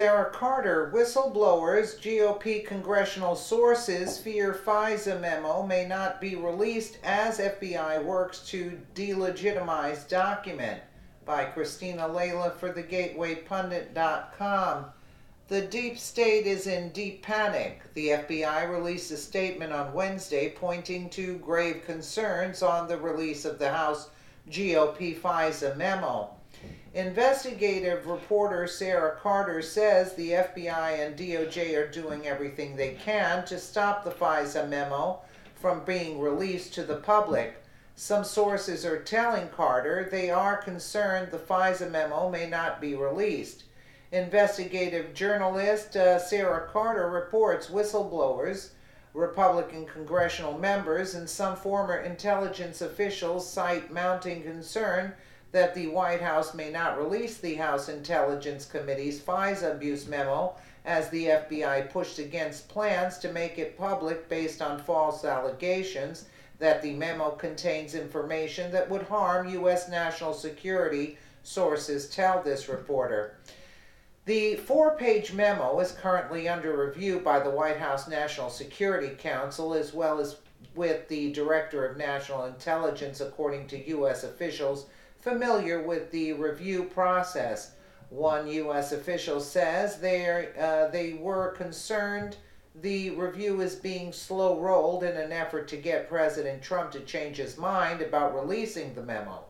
Sarah Carter, whistleblowers, GOP congressional sources fear Fisa memo may not be released as FBI works to delegitimize document, by Christina Layla for thegatewaypundit.com. The deep state is in deep panic. The FBI released a statement on Wednesday pointing to grave concerns on the release of the House GOP Fisa memo. Investigative reporter Sarah Carter says the FBI and DOJ are doing everything they can to stop the Fisa memo from being released to the public. Some sources are telling Carter they are concerned the Fisa memo may not be released. Investigative journalist Sarah Carter reports whistleblowers, Republican congressional members, and some former intelligence officials cite mounting concern that the White House may not release the House Intelligence Committee's Fisa abuse memo as the FBI pushed against plans to make it public based on false allegations that the memo contains information that would harm U.S. national security, sources tell this reporter. The four-page memo is currently under review by the White House National Security Council as well as with the Director of National Intelligence, according to U.S. officials familiar with the review process. One U.S. official says they were concerned the review is being slow-rolled in an effort to get President Trump to change his mind about releasing the memo.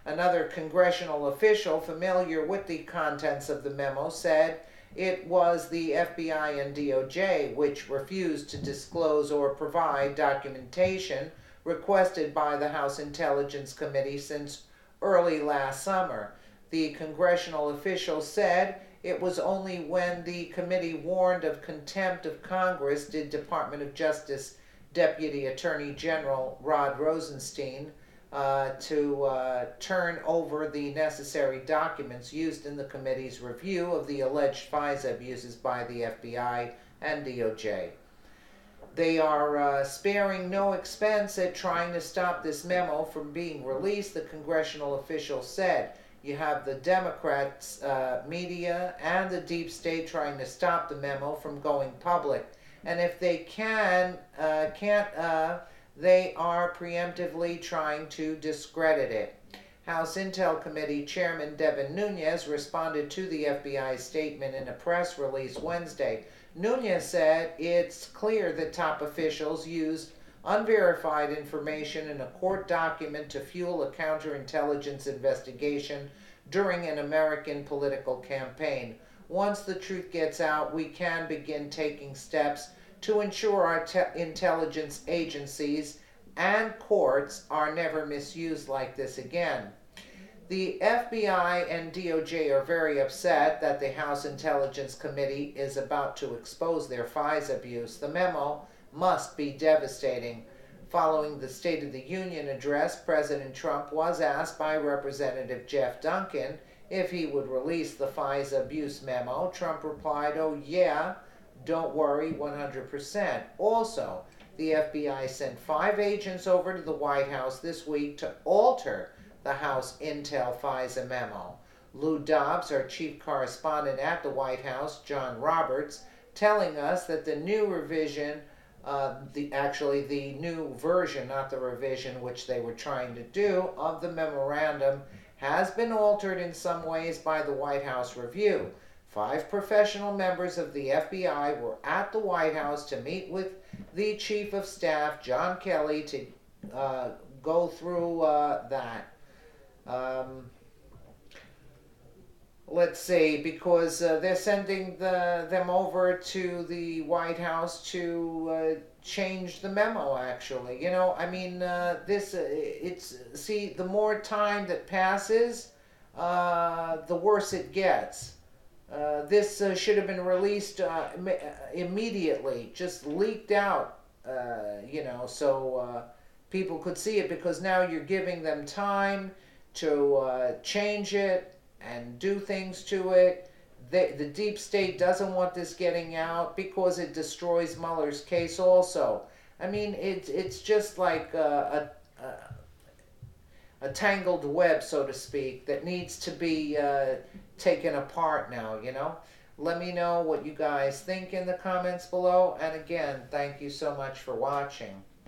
Another congressional official familiar with the contents of the memo said it was the FBI and DOJ which refused to disclose or provide documentation requested by the House Intelligence Committee since early last summer. The congressional official said it was only when the committee warned of contempt of Congress did Department of Justice Deputy Attorney General Rod Rosenstein to turn over the necessary documents used in the committee's review of the alleged FISA abuses by the FBI and DOJ. They are sparing no expense at trying to stop this memo from being released, the congressional official said. You have the Democrats, media, and the deep state trying to stop the memo from going public. And if they can't, they are preemptively trying to discredit it. House Intel Committee Chairman Devin Nunes responded to the FBI statement in a press release Wednesday. Nunes said it's clear that top officials used unverified information in a court document to fuel a counterintelligence investigation during an American political campaign. Once the truth gets out, we can begin taking steps to ensure our intelligence agencies and courts are never misused like this again. The FBI and DOJ are very upset that the House Intelligence Committee is about to expose their FISA abuse. The memo must be devastating. Following the State of the Union address, President Trump was asked by Representative Jeff Duncan if he would release the FISA abuse memo. Trump replied, "Oh yeah, don't worry, 100%. Also, the FBI sent 5 agents over to the White House this week to alter the House Intel FISA memo. Lou Dobbs, our chief correspondent at the White House, John Roberts, telling us that the new revision, the new version, not the revision which they were trying to do, of the memorandum has been altered in some ways by the White House review. 5 professional members of the FBI were at the White House to meet with the Chief of Staff, John Kelly, to go through that. Let's see, because they're sending them over to the White House to change the memo, actually. You know, I mean, see, the more time that passes, the worse it gets. This should have been released immediately, just leaked out, so people could see it, because now you're giving them time to change it and do things to it. The deep state doesn't want this getting out because it destroys Mueller's case also. I mean, it's just like a tangled web, so to speak, that needs to be taken apart now, you know. Let me know what you guys think in the comments below. And again, thank you so much for watching.